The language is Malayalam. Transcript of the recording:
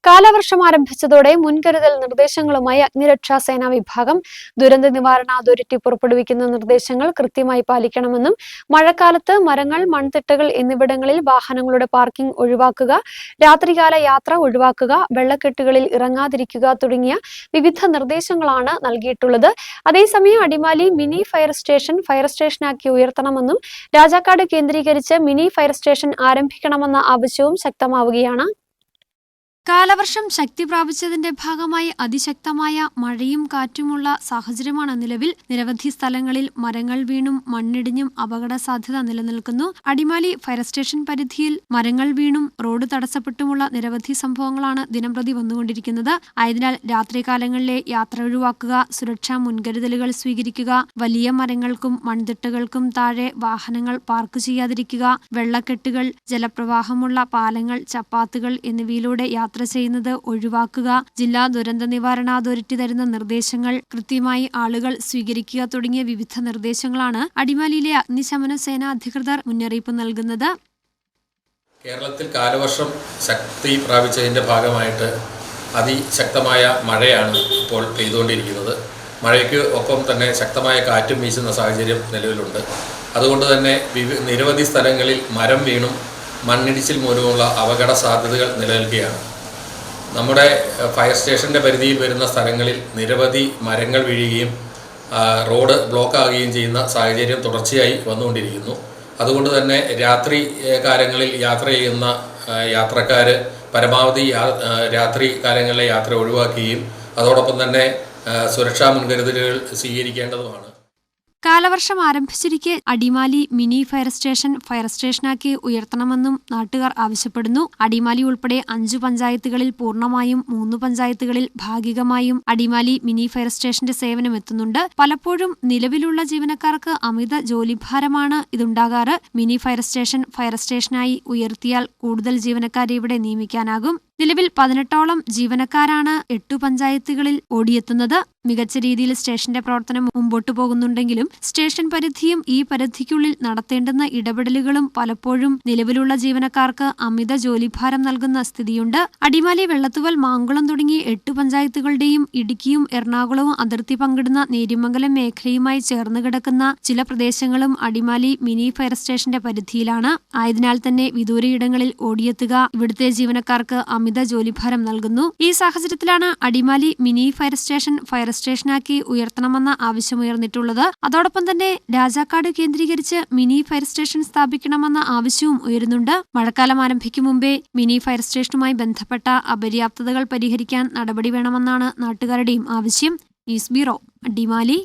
കാലവർഷം ആരംഭിച്ചതോടെ മുൻകരുതൽ നിർദ്ദേശങ്ങളുമായി അഗ്നിരക്ഷാ സേനാ വിഭാഗം ദുരന്ത നിവാരണ അതോറിറ്റി പുറപ്പെടുവിക്കുന്ന നിർദ്ദേശങ്ങൾ കൃത്യമായി പാലിക്കണമെന്നും മഴക്കാലത്ത് മരങ്ങൾ, മൺതിട്ടകൾ എന്നിവിടങ്ങളിൽ വാഹനങ്ങളുടെ പാർക്കിംഗ് ഒഴിവാക്കുക, രാത്രികാല യാത്ര ഒഴിവാക്കുക, വെള്ളക്കെട്ടുകളിൽ ഇറങ്ങാതിരിക്കുക തുടങ്ങിയ വിവിധ നിർദ്ദേശങ്ങളാണ് നൽകിയിട്ടുള്ളത്. അതേസമയം അടിമാലി മിനി ഫയർ സ്റ്റേഷനാക്കി ഉയർത്തണമെന്നും രാജാക്കാട് കേന്ദ്രീകരിച്ച് മിനി ഫയർ സ്റ്റേഷൻ ആരംഭിക്കണമെന്ന ആവശ്യവും ശക്തമാവുകയാണ്. കാലവർഷം ശക്തി പ്രാപിച്ചതിന്റെ ഭാഗമായി അതിശക്തമായ മഴയും കാറ്റുമുള്ള സാഹചര്യമാണ് നിലവിൽ. നിരവധി സ്ഥലങ്ങളിൽ മരങ്ങൾ വീണും മണ്ണിടിഞ്ഞും അപകട സാധ്യത നിലനിൽക്കുന്നു. അടിമാലി ഫയർ സ്റ്റേഷൻ പരിധിയിൽ മരങ്ങൾ വീണും റോഡ് തടസ്സപ്പെട്ടുമുള്ള നിരവധി സംഭവങ്ങളാണ് ദിനംപ്രതി വന്നുകൊണ്ടിരിക്കുന്നത്. ആയതിനാൽ രാത്രികാലങ്ങളിലെ യാത്ര ഒഴിവാക്കുക, സുരക്ഷാ മുൻകരുതലുകൾ സ്വീകരിക്കുക, വലിയ മരങ്ങൾക്കും മൺതിട്ടകൾക്കും താഴെ വാഹനങ്ങൾ പാർക്ക് ചെയ്യാതിരിക്കുക, വെള്ളക്കെട്ടുകൾ, ജലപ്രവാഹമുള്ള പാലങ്ങൾ, ചപ്പാത്തുകൾ എന്നിവയിലൂടെ യാത്ര ചെയ്യുന്നത് ഒഴിവാക്കുക, ജില്ലാ ദുരന്ത നിവാരണ അതോറിറ്റി തരുന്ന നിർദ്ദേശങ്ങൾ കൃത്യമായി ആളുകൾ സ്വീകരിക്കുക തുടങ്ങിയ വിവിധ നിർദ്ദേശങ്ങളാണ് അടിമാലിയിലെ അഗ്നിശമന സേന അധികൃതർ മുന്നറിയിപ്പ് നൽകുന്നത്. കേരളത്തിൽ കാലവർഷം ശക്തി പ്രാപിച്ചതിന്റെ ഭാഗമായിട്ട് അതിശക്തമായ മഴയാണ് ഇപ്പോൾ പെയ്തുകൊണ്ടിരിക്കുന്നത്. മഴയ്ക്ക് ഒപ്പം തന്നെ ശക്തമായ കാറ്റും വീശുന്ന സാഹചര്യം നിലവിലുണ്ട്. അതുകൊണ്ട് തന്നെ നിരവധി സ്ഥലങ്ങളിൽ മരം വീണും മണ്ണിടിച്ചിൽ മൂലമുള്ള അപകട സാധ്യതകൾ നിലനിൽക്കുകയാണ്. നമ്മുടെ ഫയർ സ്റ്റേഷൻ്റെ പരിധിയിൽ വരുന്ന സ്ഥലങ്ങളിൽ നിരവധി മരങ്ങൾ വീഴുകയും റോഡ് ബ്ലോക്കാകുകയും ചെയ്യുന്ന സാഹചര്യം തുടർച്ചയായി വന്നുകൊണ്ടിരിക്കുന്നു. അതുകൊണ്ട് തന്നെ രാത്രി കാലങ്ങളിൽ യാത്ര ചെയ്യുന്ന യാത്രക്കാർ പരമാവധി രാത്രി കാലങ്ങളിലെ യാത്ര ഒഴിവാക്കുകയും അതോടൊപ്പം തന്നെ സുരക്ഷാ മുൻകരുതലുകൾ സ്വീകരിക്കേണ്ടതുമാണ്. കാലവർഷം ആരംഭിച്ചിരിക്കെ അടിമാലി മിനി ഫയർ സ്റ്റേഷനാക്കി ഉയർത്തണമെന്നും നാട്ടുകാർ ആവശ്യപ്പെടുന്നു. അടിമാലി ഉൾപ്പെടെ 5 പഞ്ചായത്തുകളിൽ പൂർണ്ണമായും 3 പഞ്ചായത്തുകളിൽ ഭാഗികമായും അടിമാലി മിനി ഫയർ സ്റ്റേഷന്റെ സേവനം എത്തുന്നുണ്ട്. പലപ്പോഴും നിലവിലുള്ള ജീവനക്കാർക്ക് അമിത ജോലിഭാരമാണ് ഇതുണ്ടാകാറ്. മിനി ഫയർ സ്റ്റേഷനായി ഉയർത്തിയാൽ കൂടുതൽ ജീവനക്കാരെ ഇവിടെ നിയമിക്കാനാകും. നിലവിൽ 18ഓളം ജീവനക്കാരാണ് 8 പഞ്ചായത്തുകളിൽ ഓടിയെത്തുന്നത്. മികച്ച രീതിയിൽ സ്റ്റേഷന്റെ പ്രവർത്തനം മുമ്പോട്ടു പോകുന്നുണ്ടെങ്കിലും സ്റ്റേഷൻ പരിധിയും ഈ പരിധിക്കുള്ളിൽ നടത്തേണ്ടുന്ന ഇടപെടലുകളും പലപ്പോഴും നിലവിലുള്ള ജീവനക്കാർക്ക് അമിത ജോലിഭാരം നൽകുന്ന സ്ഥിതിയുണ്ട്. അടിമാലി, വെള്ളത്തുവൽ, മാങ്കുളം തുടങ്ങി 8 പഞ്ചായത്തുകളുടെയും ഇടുക്കിയും എറണാകുളവും അതിർത്തി പങ്കിടുന്ന നേര്യമംഗലം മേഖലയുമായി ചേർന്ന് കിടക്കുന്ന ചില പ്രദേശങ്ങളും അടിമാലി മിനി ഫയർ സ്റ്റേഷന്റെ പരിധിയിലാണ്. ആയതിനാൽ തന്നെ വിദൂരയിടങ്ങളിൽ ഓടിയെത്തുക ഇവിടുത്തെ ജീവനക്കാർക്ക് അമിത ജോലിഭാരം നൽകുന്നു. ഈ സാഹചര്യത്തിലാണ് അടിമാലി മിനി ഫയർ സ്റ്റേഷനാക്കി ഉയർത്തണമെന്ന ആവശ്യമുയർന്നിട്ടുള്ളത്. അതോടൊപ്പം തന്നെ രാജാക്കാട് കേന്ദ്രീകരിച്ച് മിനി ഫയർ സ്റ്റേഷൻ സ്ഥാപിക്കണമെന്ന ആവശ്യവും ഉയരുന്നുണ്ട്. മഴക്കാലം ആരംഭിക്കും മുമ്പേ മിനി ഫയർ സ്റ്റേഷനുമായി ബന്ധപ്പെട്ട അപര്യാപ്തതകൾ പരിഹരിക്കാൻ നടപടി വേണമെന്നാണ് നാട്ടുകാരുടെയും ആവശ്യം. News bureau, Adimali.